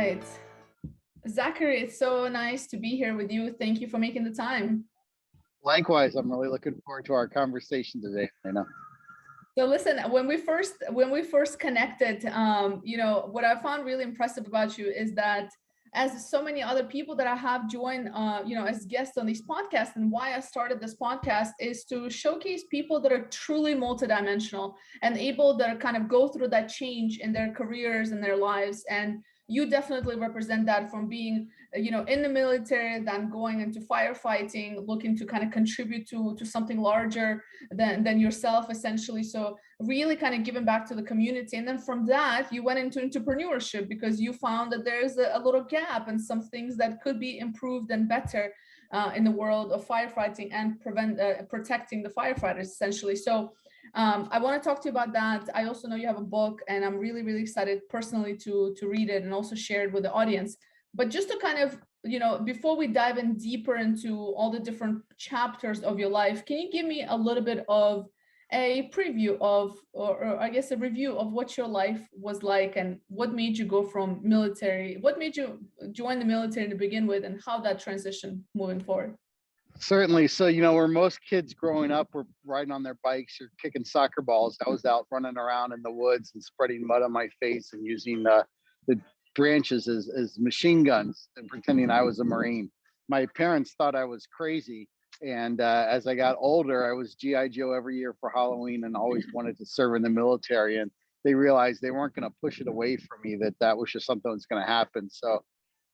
right. Zachary, it's so nice to be here with you. Thank you for making the time. Likewise, I'm really looking forward to our conversation today. So listen, when we first connected, what I found really impressive about you is that as so many other people that I have joined, as guests on these podcasts, and why I started this podcast is to showcase people that are truly multidimensional and able to kind of go through that change in their careers and their lives. And you definitely represent that from being, in the military, then going into firefighting, looking to kind of contribute to something larger than yourself, essentially. So really kind of giving back to the community. And then from that, you went into entrepreneurship because you found that there's a little gap and some things that could be improved and better in the world of firefighting and protecting the firefighters, essentially. So I want to talk to you about that. I also know you have a book, and I'm really, really excited personally to read it and also share it with the audience. But just to kind of, before we dive in deeper into all the different chapters of your life, can you give me a little bit of a preview of, or I guess a review of what your life was like and what made you go from military, what made you join the military to begin with, and how that transition moving forward? Certainly. So, where most kids growing up were riding on their bikes or kicking soccer balls, I was out running around in the woods and spreading mud on my face and using the branches as machine guns and pretending I was a Marine. My parents thought I was crazy. And as I got older, I was GI Joe every year for Halloween and always wanted to serve in the military. And they realized they weren't going to push it away from me, that was just something that's going to happen. So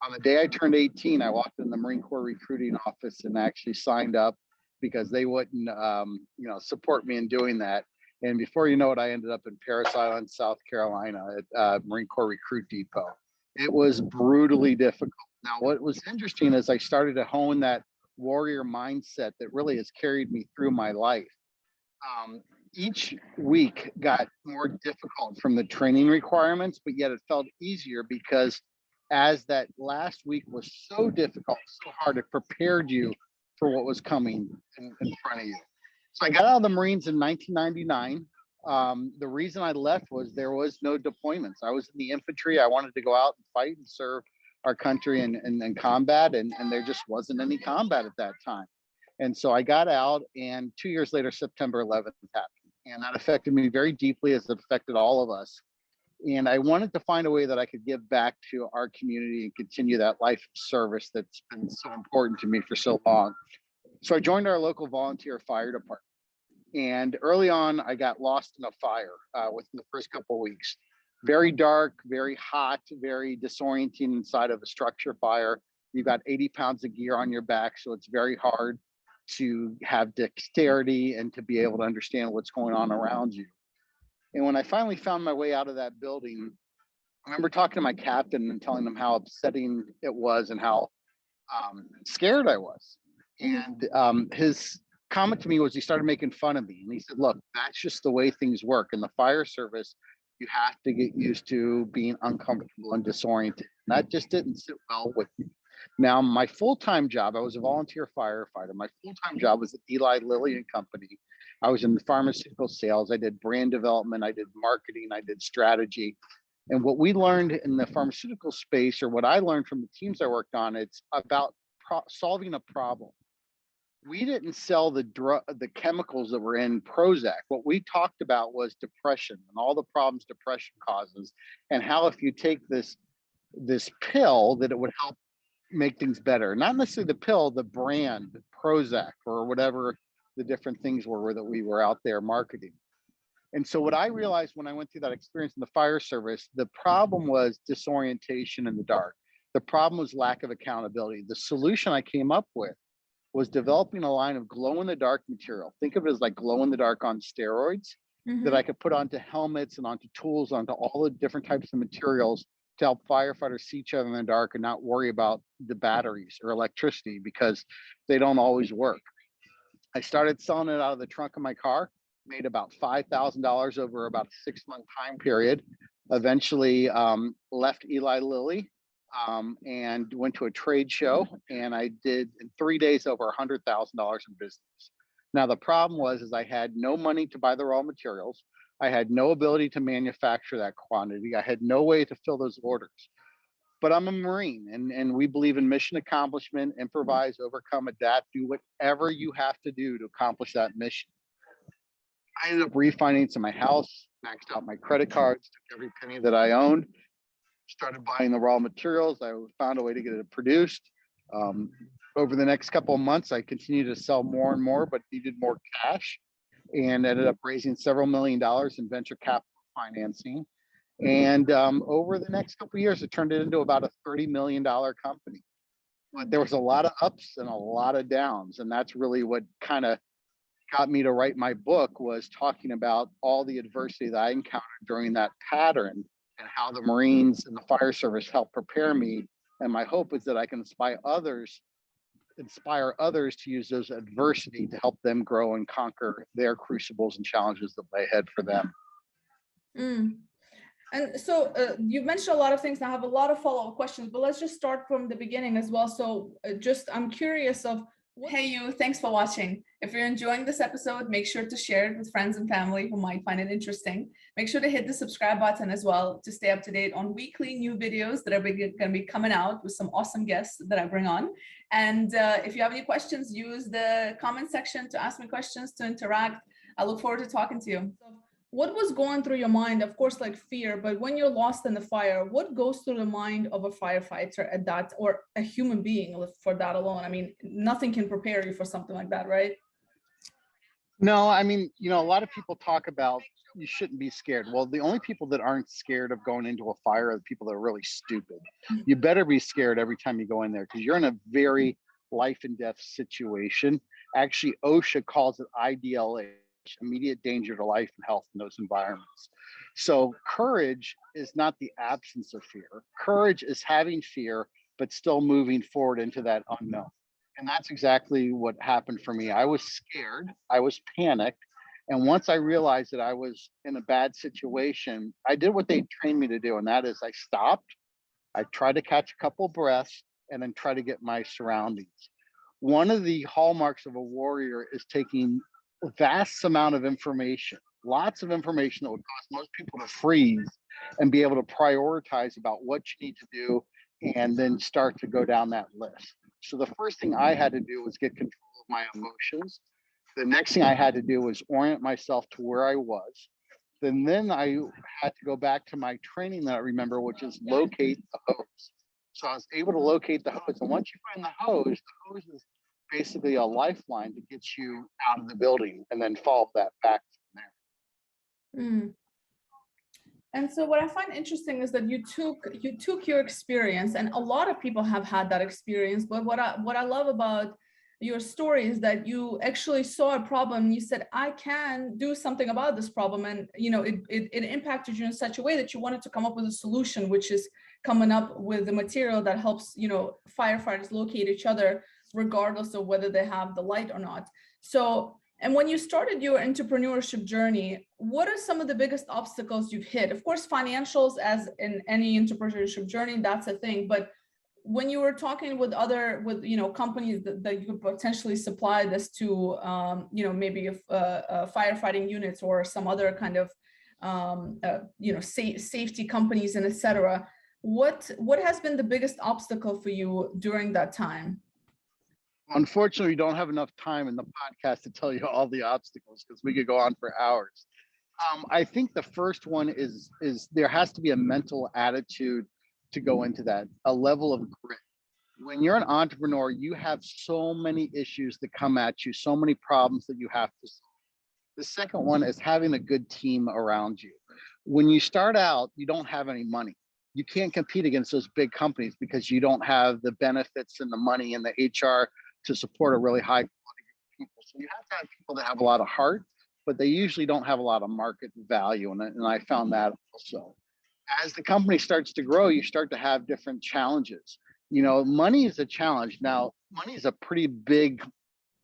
on the day I turned 18, I walked in the Marine Corps recruiting office and actually signed up because they wouldn't, support me in doing that. And before you know it, I ended up in Parris Island, South Carolina at Marine Corps Recruit Depot. It was brutally difficult. Now, what was interesting is I started to hone that warrior mindset that really has carried me through my life. Each week got more difficult from the training requirements, but yet it felt easier because as that last week was so difficult, so hard, it prepared you for what was coming in front of you. So I got out of the Marines in 1999. The reason I left was there was no deployments. I was in the infantry. I wanted to go out and fight and serve our country in combat, and there just wasn't any combat at that time. And so I got out, and 2 years later, September 11th happened. And that affected me very deeply, as it affected all of us. And I wanted to find a way that I could give back to our community and continue that life of service that's been so important to me for so long. So I joined our local volunteer fire department. And early on, I got lost in a fire within the first couple of weeks. Very dark, very hot, very disorienting inside of a structure fire. You've got 80 pounds of gear on your back, so it's very hard to have dexterity and to be able to understand what's going on around you. And when I finally found my way out of that building, I remember talking to my captain and telling him how upsetting it was and how scared I was. And his comment to me was, he started making fun of me. And he said, look, that's just the way things work. In the fire service, you have to get used to being uncomfortable and disoriented. And that just didn't sit well with me. Now, my full-time job, I was a volunteer firefighter. My full-time job was at Eli Lilly and Company. I was in pharmaceutical sales. I did brand development. I did marketing. I did strategy. And what we learned in the pharmaceutical space, or what I learned from the teams I worked on, it's about solving a problem. We didn't sell the chemicals that were in Prozac. What we talked about was depression and all the problems depression causes, and how if you take this pill, that it would help make things better. Not necessarily the pill, the brand Prozac or whatever the different things were that we were out there marketing. And so what I realized when I went through that experience in the fire service, the problem was disorientation in the dark. The problem was lack of accountability. The solution I came up with was developing a line of glow-in-the-dark material. Think of it as like glow-in-the-dark on steroids, that I could put onto helmets and onto tools, onto all the different types of materials to help firefighters see each other in the dark and not worry about the batteries or electricity, because they don't always work. I started selling it out of the trunk of my car, made about $5,000 over about a 6-month time period. Eventually left Eli Lilly and went to a trade show, and I did in 3 days over $100,000 in business. Now, the problem was I had no money to buy the raw materials. I had no ability to manufacture that quantity. I had no way to fill those orders. but I'm a Marine, and we believe in mission accomplishment, improvise, overcome, adapt, do whatever you have to do to accomplish that mission. I ended up refinancing my house, maxed out my credit cards, took every penny that I owned, started buying the raw materials. I found a way to get it produced. Over the next couple of months, I continued to sell more and more, but needed more cash, and ended up raising several $1,000,000 in venture capital financing. And over the next couple of years, it turned it into about a $30 million company. But there was a lot of ups and a lot of downs. And that's really what kind of got me to write my book, was talking about all the adversity that I encountered during that pattern and how the Marines and the fire service helped prepare me. And my hope is that I can inspire others to use those adversity to help them grow and conquer their crucibles and challenges that lay ahead for them. And so you mentioned a lot of things. I have a lot of follow-up questions, but let's just start from the beginning as well. So I'm curious of, hey, you, thanks for watching. If you're enjoying this episode, make sure to share it with friends and family who might find it interesting. Make sure to hit the subscribe button as well to stay up to date on weekly new videos that are going to be coming out with some awesome guests that I bring on. And if you have any questions, use the comment section to ask me questions, to interact. I look forward to talking to you. What was going through your mind? Of course, like fear, but when you're lost in the fire, what goes through the mind of a firefighter at that, or a human being for that alone? I mean, nothing can prepare you for something like that, right? No, I mean, a lot of people talk about you shouldn't be scared. Well, the only people that aren't scared of going into a fire are the people that are really stupid. You better be scared every time you go in there, because you're in a very life and death situation. Actually, OSHA calls it IDLA, immediate danger to life and health in those environments. So courage is not the absence of fear. Courage is having fear, but still moving forward into that unknown. And that's exactly what happened for me. I was scared. I was panicked. And once I realized that I was in a bad situation, I did what they trained me to do. And that is, I stopped. I tried to catch a couple breaths and then try to get my surroundings. One of the hallmarks of a warrior is taking a vast amount of information, lots of information that would cause most people to freeze, and be able to prioritize about what you need to do, and then start to go down that list. So the first thing I had to do was get control of my emotions. The next thing I had to do was orient myself to where I was. Then I had to go back to my training that I remember, which is locate the hose. So I was able to locate the hose. And once you find the hose is basically a lifeline to get you out of the building, and then follow that back from there. And so what I find interesting is that you took your experience, and a lot of people have had that experience. But what I love about your story is that you actually saw a problem. You said, I can do something about this problem. And, it impacted you in such a way that you wanted to come up with a solution, which is coming up with the material that helps, firefighters locate each other, regardless of whether they have the light or not. So, and when you started your entrepreneurship journey, what are some of the biggest obstacles you've hit? Of course, financials, as in any entrepreneurship journey, that's a thing. But when you were talking with companies that you could potentially supply this to, maybe firefighting units or some other kind of, safety companies and et cetera, what has been the biggest obstacle for you during that time? Unfortunately, we don't have enough time in the podcast to tell you all the obstacles, because we could go on for hours. I think the first one is there has to be a mental attitude to go into that, a level of grit. When you're an entrepreneur, you have so many issues that come at you, so many problems that you have to solve. The second one is having a good team around you. When you start out, you don't have any money. You can't compete against those big companies because you don't have the benefits and the money and the HR to support a really high quality group of people. So you have to have people that have a lot of heart, but they usually don't have a lot of market value. And I found that also. As the company starts to grow, you start to have different challenges. Money is a challenge. Now, money is a pretty big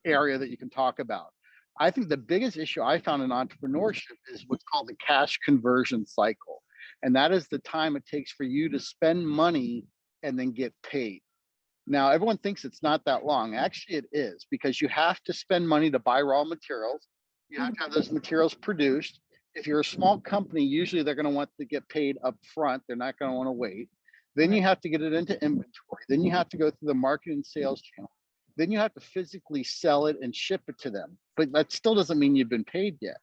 area that you can talk about. I think the biggest issue I found in entrepreneurship is what's called the cash conversion cycle. And that is the time it takes for you to spend money and then get paid. Now, everyone thinks it's not that long. Actually, it is, because you have to spend money to buy raw materials. You have to have those materials produced. If you're a small company, usually they're going to want to get paid up front. They're not going to want to wait. Then Right. you have to get it into inventory. Then you have to go through the marketing and sales channel. Then you have to physically sell it and ship it to them. But that still doesn't mean you've been paid yet.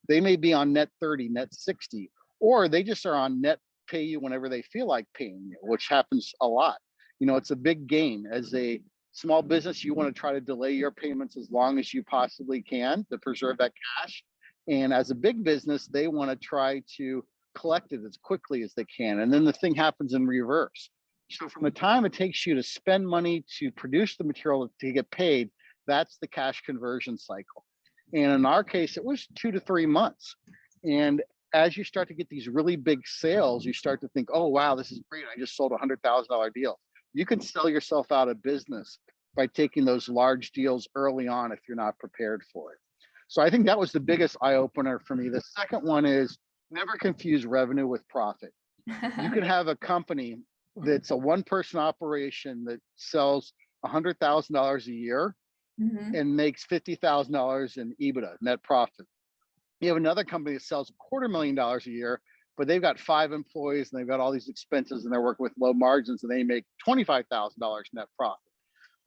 They may be on net 30, net 60, or they just are on net pay you whenever they feel like paying you, which happens a lot. It's a big game. As a small business, you want to try to delay your payments as long as you possibly can to preserve that cash. And as a big business, they want to try to collect it as quickly as they can. And then the thing happens in reverse. So from the time it takes you to spend money to produce the material to get paid, that's the cash conversion cycle. And in our case, it was 2 to 3 months. And as you start to get these really big sales, you start to think, oh, wow, this is great. I just sold a $100,000 deal. You can sell yourself out of business by taking those large deals early on if you're not prepared for it. So I think that was the biggest eye opener for me. The second one is never confuse revenue with profit. You can have a company that's a one-person operation that sells $100,000 a year and makes $50,000 in EBITDA, net profit. You have another company that sells $250,000 a year, but they've got 5 employees and they've got all these expenses and they're working with low margins and they make $25,000 net profit.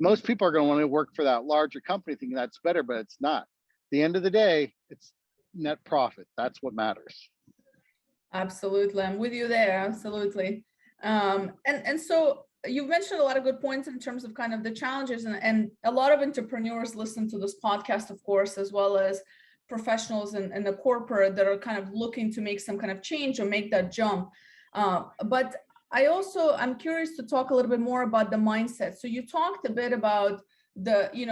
Most people are going to want to work for that larger company thinking that's better, but it's not. At the end of the day, it's net profit. That's what matters. Absolutely. I'm with you there. Absolutely. And so you've mentioned a lot of good points in terms of kind of the challenges, and a lot of entrepreneurs listen to this podcast, of course, as well as professionals in the corporate that are kind of looking to make some kind of change or make that jump. But I'm curious to talk a little bit more about the mindset. So you talked a bit about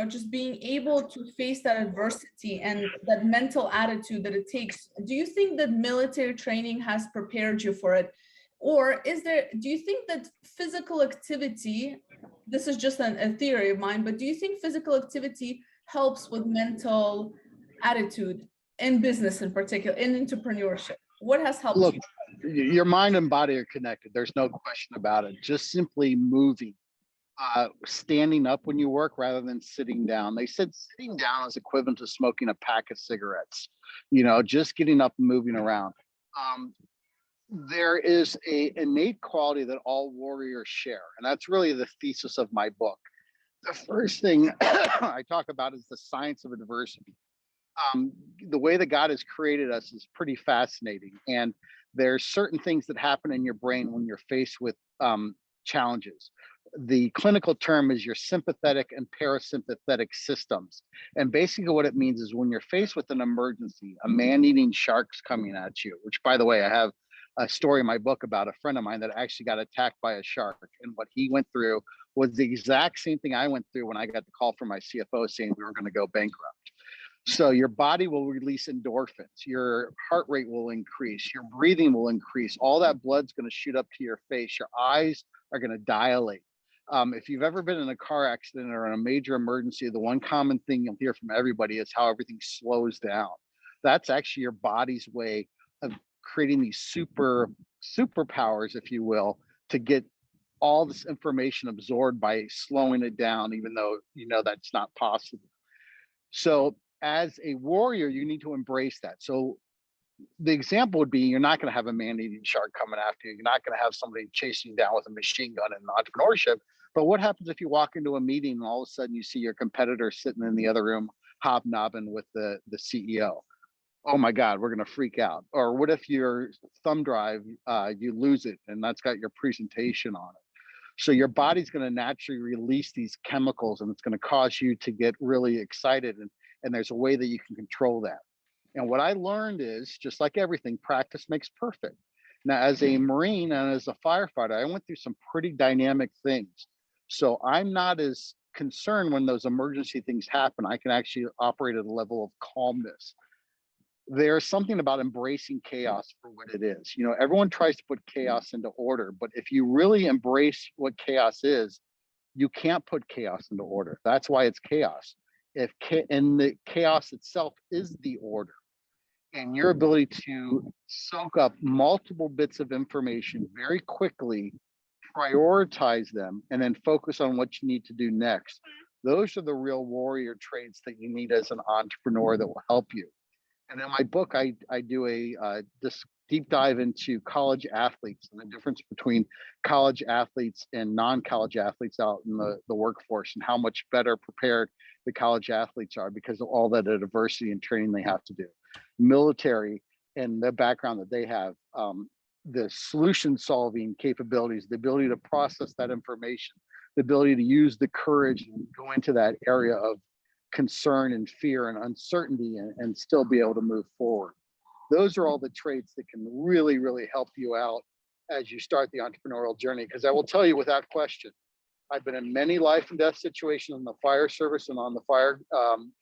just being able to face that adversity and that mental attitude that it takes. Do you think that military training has prepared you for it? Or do you think that physical activity, this is just a theory of mine, but do you think physical activity helps with mental attitude in business in particular, in entrepreneurship? What has helped Look, you? your mind and body are connected. There's no question about it. Just simply moving. Standing up when you work rather than sitting down. They said sitting down is equivalent to smoking a pack of cigarettes, just getting up and moving around. There is an innate quality that all warriors share. And that's really the thesis of my book. The first thing I talk about is the science of adversity. The way that God has created us is pretty fascinating. And there's certain things that happen in your brain when you're faced with challenges. The clinical term is your sympathetic and parasympathetic systems. And basically what it means is when you're faced with an emergency, a man-eating shark's coming at you, which, by the way, I have a story in my book about a friend of mine that actually got attacked by a shark. And what he went through was the exact same thing I went through when I got the call from my CFO saying we were going to go bankrupt. So your body will release endorphins, your heart rate will increase, your breathing will increase, all that blood's going to shoot up to your face, your eyes are going to dilate. If you've ever been in a car accident or in a major emergency, the one common thing you'll hear from everybody is how everything slows down. That's actually your body's way of creating these superpowers, if you will, to get all this information absorbed by slowing it down, even though that's not possible. So as a warrior, you need to embrace that. So the example would be you're not going to have a man-eating shark coming after you. You're not going to have somebody chasing you down with a machine gun in entrepreneurship. But what happens if you walk into a meeting and all of a sudden you see your competitor sitting in the other room hobnobbing with the CEO? Oh my God, we're going to freak out. Or what if your thumb drive, you lose it and that's got your presentation on it? So your body's going to naturally release these chemicals and it's going to cause you to get really excited. And there's a way that you can control that. And what I learned is, just like everything, practice makes perfect. Now, as a Marine and as a firefighter, I went through some pretty dynamic things. So I'm not as concerned when those emergency things happen. I can actually operate at a level of calmness. There's something about embracing chaos for what it is. Everyone tries to put chaos into order, but if you really embrace what chaos is, you can't put chaos into order. That's why it's chaos. And the chaos itself is the order. And your ability to soak up multiple bits of information very quickly, prioritize them, and then focus on what you need to do next. Those are the real warrior traits that you need as an entrepreneur that will help you. And in my book, I do a deep dive into college athletes and the difference between college athletes and non-college athletes out in the workforce, and how much better prepared the college athletes are because of all that diversity and training they have to do. Military and the background that they have, the solution solving capabilities, the ability to process that information, the ability to use the courage and go into that area of concern and fear and uncertainty and still be able to move forward. Those are all the traits that can really, really help you out as you start the entrepreneurial journey. Because I will tell you without question, I've been in many life and death situations in the fire service and on the fire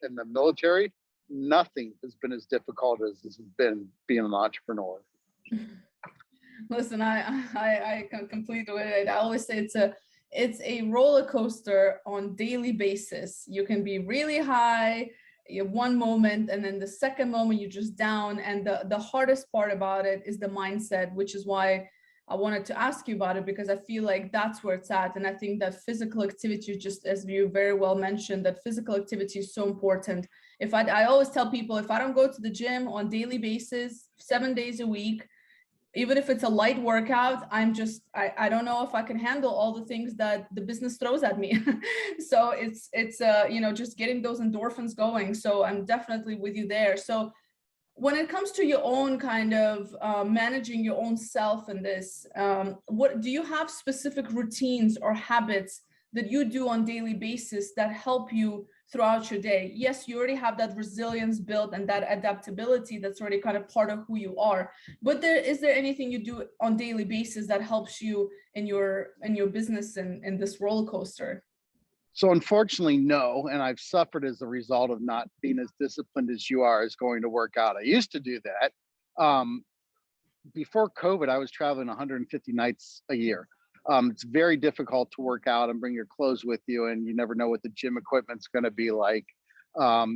in the military. Nothing has been as difficult as it's been being an entrepreneur. Listen, I can completely relate. I always say it's a roller coaster on daily basis. You can be really high one moment, and then the second moment you're just down. And the hardest part about it is the mindset, which is why I wanted to ask you about it, because I feel like that's where it's at. And I think that physical activity, just as you very well mentioned, that physical activity is so important. I always tell people, if I don't go to the gym on daily basis, 7 days a week, even if it's a light workout, I don't know if I can handle all the things that the business throws at me. So it's just getting those endorphins going. So I'm definitely with you there. So when it comes to your own kind of managing your own self in this, what do you have specific routines or habits that you do on daily basis that help you throughout your day? Yes, you already have that resilience built and that adaptability that's already kind of part of who you are. But is there anything you do on daily basis that helps you in your business and in this roller coaster? So unfortunately, no. And I've suffered as a result of not being as disciplined as you are as going to work out. I used to do that. Before COVID, I was traveling 150 nights a year. It's very difficult to work out and bring your clothes with you, and you never know what the gym equipment's going to be like.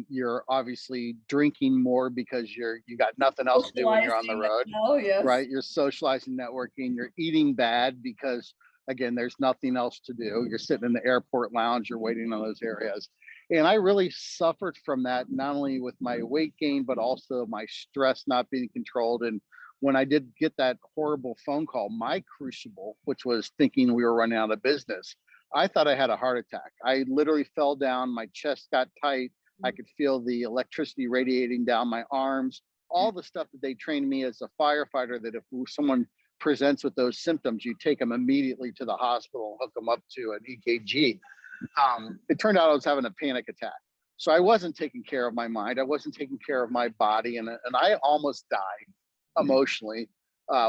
You're obviously drinking more because you got nothing else to do when you're on the road. Oh, yes. Right? You're socializing, networking. You're eating bad because, again, there's nothing else to do. You're sitting in the airport lounge. You're waiting on those areas. And I really suffered from that, not only with my weight gain, but also my stress not being controlled. And when I did get that horrible phone call, my crucible, which was thinking we were running out of business, I thought I had a heart attack. I literally fell down. My chest got tight. I could feel the electricity radiating down my arms, all the stuff that they trained me as a firefighter, that if someone presents with those symptoms, you take them immediately to the hospital and hook them up to an EKG. It turned out I was having a panic attack. So I wasn't taking care of my mind. I wasn't taking care of my body. And I almost died emotionally,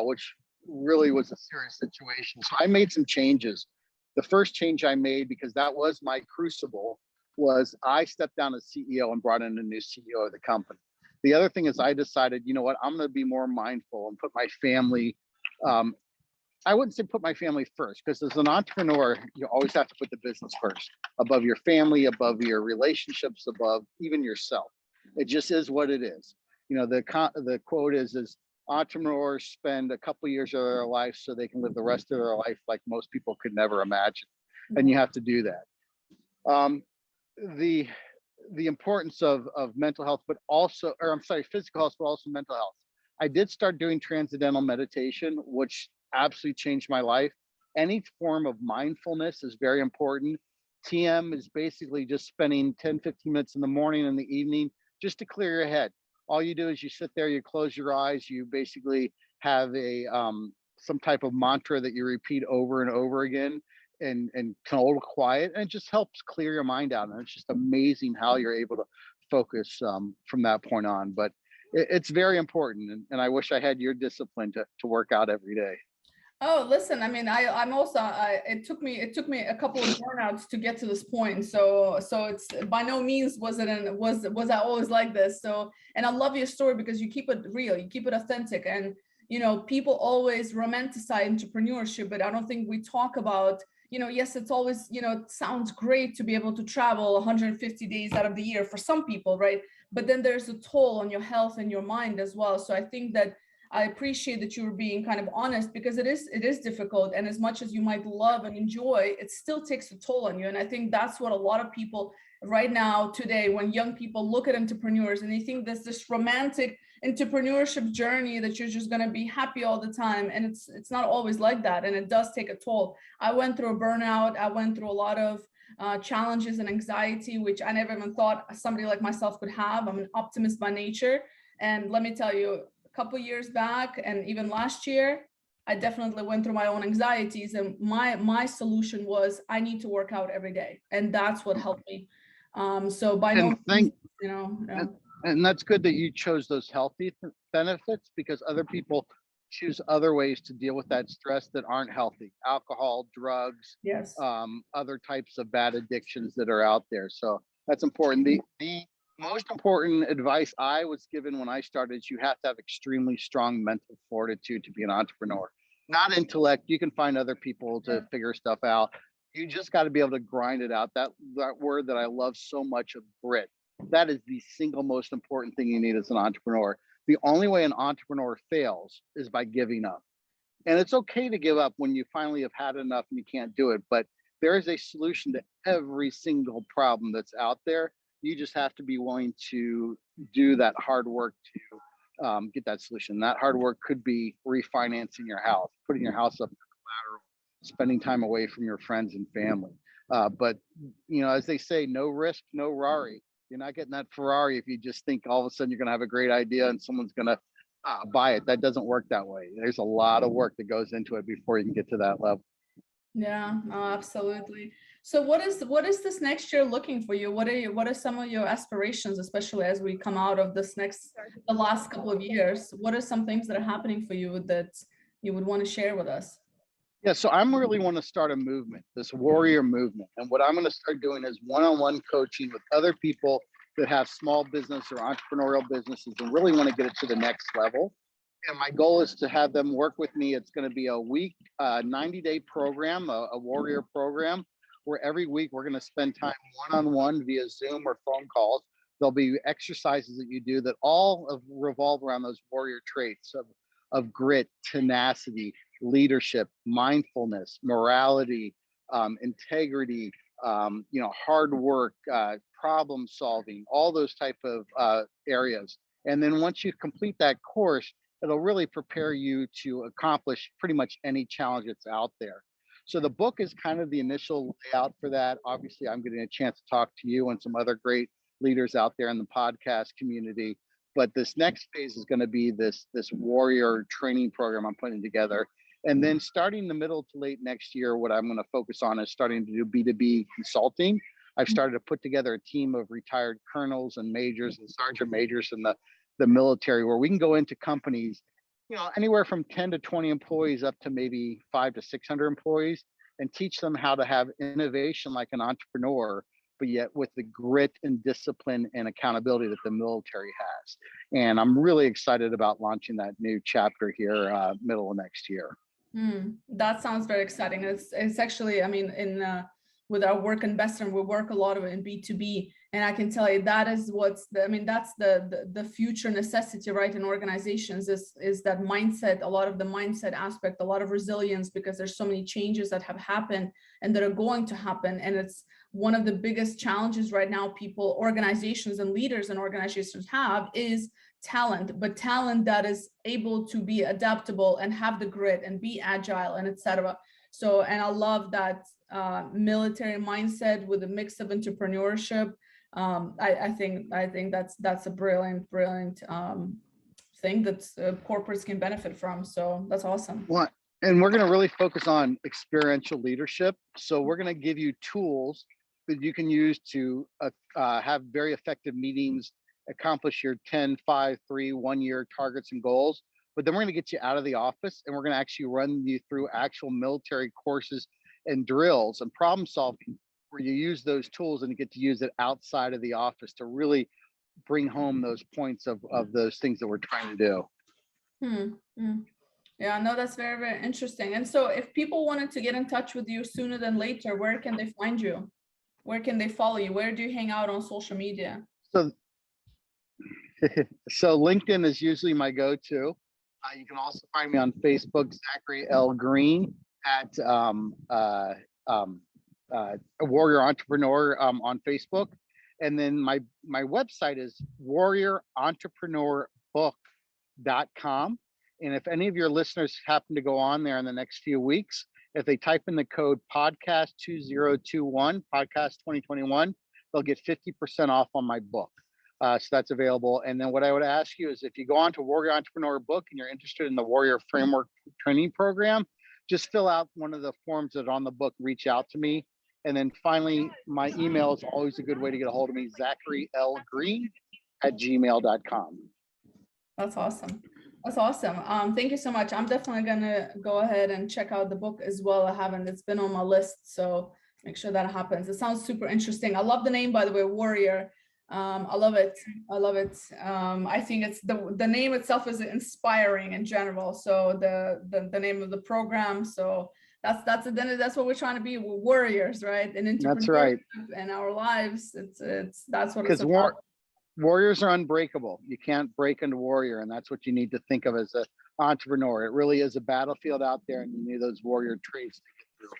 which really was a serious situation. So I made some changes. The first change I made, because that was my crucible, was I stepped down as CEO and brought in a new CEO of the company. The other thing is I decided, you know what, I'm going to be more mindful and put my family, I wouldn't say put my family first, because as an entrepreneur, you always have to put the business first, above your family, above your relationships, above even yourself. It just is what it is. You know, the quote is entrepreneurs spend a couple of years of their life so they can live the rest of their life like most people could never imagine. And you have to do that. The importance of mental health, but also, physical health, but also mental health. I did start doing transcendental meditation, which absolutely changed my life. Any form of mindfulness is very important. TM is basically just spending 10, 15 minutes in the morning and the evening just to clear your head. All you do is you sit there, you close your eyes, you basically have some type of mantra that you repeat over and over again, and total quiet, and it just helps clear your mind out. And it's just amazing how you're able to focus from that point on. But it's very important, and I wish I had your discipline to work out every day. Oh, listen, I mean, I'm also, it took me a couple of burnouts to get to this point. So it's by no means was I always like this. So, and I love your story because you keep it real, you keep it authentic. And, you know, people always romanticize entrepreneurship, but I don't think we talk about, you know, yes, it's always, you know, it sounds great to be able to travel 150 days out of the year for some people, right? But then there's a toll on your health and your mind as well. So I think that I appreciate that you were being kind of honest, because it is difficult. And as much as you might love and enjoy, it still takes a toll on you. And I think that's what a lot of people right now today, when young people look at entrepreneurs and they think there's this romantic entrepreneurship journey that you're just going to be happy all the time. And it's not always like that. And it does take a toll. I went through a burnout. I went through a lot of challenges and anxiety, which I never even thought somebody like myself could have. I'm an optimist by nature. And let me tell you, a couple of years back and even last year, I definitely went through my own anxieties, and my solution was I need to work out every day, and that's what helped me. So by no means, you know, and that's good that you chose those healthy benefits, because other people choose other ways to deal with that stress that aren't healthy: alcohol, drugs, yes, other types of bad addictions that are out there. So that's important. The most important advice I was given when I started is you have to have extremely strong mental fortitude to be an entrepreneur. Not intellect. You can find other people to figure stuff out. You just got to be able to grind it out. That word that I love so much, of grit. That is the single most important thing you need as an entrepreneur. The only way an entrepreneur fails is by giving up. And it's okay to give up when you finally have had enough and you can't do it. But there is a solution to every single problem that's out there. You just have to be willing to do that hard work to get that solution. That hard work could be refinancing your house, putting your house up for collateral, spending time away from your friends and family. But, you know, as they say, no risk, no Rari. You're not getting that Ferrari if you just think all of a sudden you're going to have a great idea and someone's going to buy it. That doesn't work that way. There's a lot of work that goes into it before you can get to that level. Yeah, no, absolutely. So what is this next year looking for you? What are some of your aspirations, especially as we come out of the last couple of years? What are some things that are happening for you that you would want to share with us? Yeah, so I'm really want to start a movement, this warrior movement. And what I'm going to start doing is one-on-one coaching with other people that have small business or entrepreneurial businesses and really want to get it to the next level. And my goal is to have them work with me. It's going to be a week, 90-day program, a warrior program, where every week we're going to spend time one-on-one via Zoom or phone calls. There'll be exercises that you do that all revolve around those warrior traits of grit, tenacity, leadership, mindfulness, morality, integrity, hard work, problem solving, all those type of areas. And then once you complete that course, it'll really prepare you to accomplish pretty much any challenge that's out there. So the book is kind of the initial layout for that. Obviously, I'm getting a chance to talk to you and some other great leaders out there in the podcast community. But this next phase is going to be this warrior training program I'm putting together. And then starting the middle to late next year, what I'm going to focus on is starting to do B2B consulting. I've started to put together a team of retired colonels and majors and sergeant majors in the military, where we can go into companies, anywhere from 10 to 20 employees up to maybe 500 to 600 employees, and teach them how to have innovation like an entrepreneur, but yet with the grit and discipline and accountability that the military has. And I'm really excited about launching that new chapter here, middle of next year. That sounds very exciting. It's actually, with our work in Western, we work a lot of it in B2B, and I can tell you that is that's the future necessity, right? In organizations is that mindset, a lot of the mindset aspect, a lot of resilience, because there's so many changes that have happened and that are going to happen. And it's one of the biggest challenges right now organizations and leaders in organizations have is talent, but talent that is able to be adaptable and have the grit and be agile and etc. So, and I love that military mindset with a mix of entrepreneurship. I think that's a brilliant thing that corporates can benefit from. So that's awesome. Well, and we're going to really focus on experiential leadership. So we're going to give you tools that you can use to have very effective meetings, accomplish your 10, 5, 3, 1 year targets and goals. But then we're going to get you out of the office, and we're going to actually run you through actual military courses and drills and problem solving, where you use those tools and you get to use it outside of the office to really bring home those points of those things that we're trying to do. Yeah, no, that's very, very interesting. And so if people wanted to get in touch with you sooner than later, where can they find you? Where can they follow you? Where do you hang out on social media? So LinkedIn is usually my go-to. You can also find me on Facebook, Zachary L. Green, at a Warrior Entrepreneur on Facebook. And then my website is warriorentrepreneur.book.com. MN8LumAware.com. And if any of your listeners happen to go on there in the next few weeks, if they type in the code podcast 2021, podcast 2021, they'll get 50% off on my book. So that's available. And then what I would ask you is if you go on to Warrior Entrepreneur Book and you're interested in the Warrior Framework Training Program, just fill out one of the forms that are on the book, reach out to me. And then finally, my email is always a good way to get a hold of me, ZacharyLGreen@gmail.com. That's awesome. That's awesome. Thank you so much. I'm definitely gonna go ahead and check out the book as well. I haven't, it's been on my list, so make sure that happens. It sounds super interesting. I love the name, by the way, Warrior. I love it. I love it. I think it's the name itself is inspiring in general. So the name of the program. So that's what we're trying to be. We're warriors, right? And that's right. In our lives, that's what it's about. Warriors are unbreakable. You can't break into warrior, and that's what you need to think of as an entrepreneur. It really is a battlefield out there, and you need those warrior traits to get through it.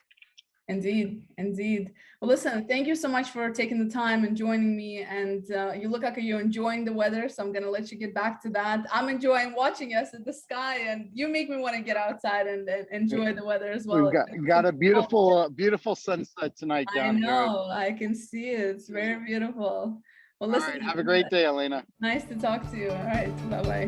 Indeed, indeed. Well, listen, thank you so much for taking the time and joining me. And you look like you're enjoying the weather, so I'm going to let you get back to that. I'm enjoying watching us at the sky, and you make me want to get outside and enjoy the weather as well. We've got a beautiful sunset tonight down here. I know, I can see it. It's very beautiful. Well, listen. All right, have a great day, Elena. Nice to talk to you. All right, bye-bye.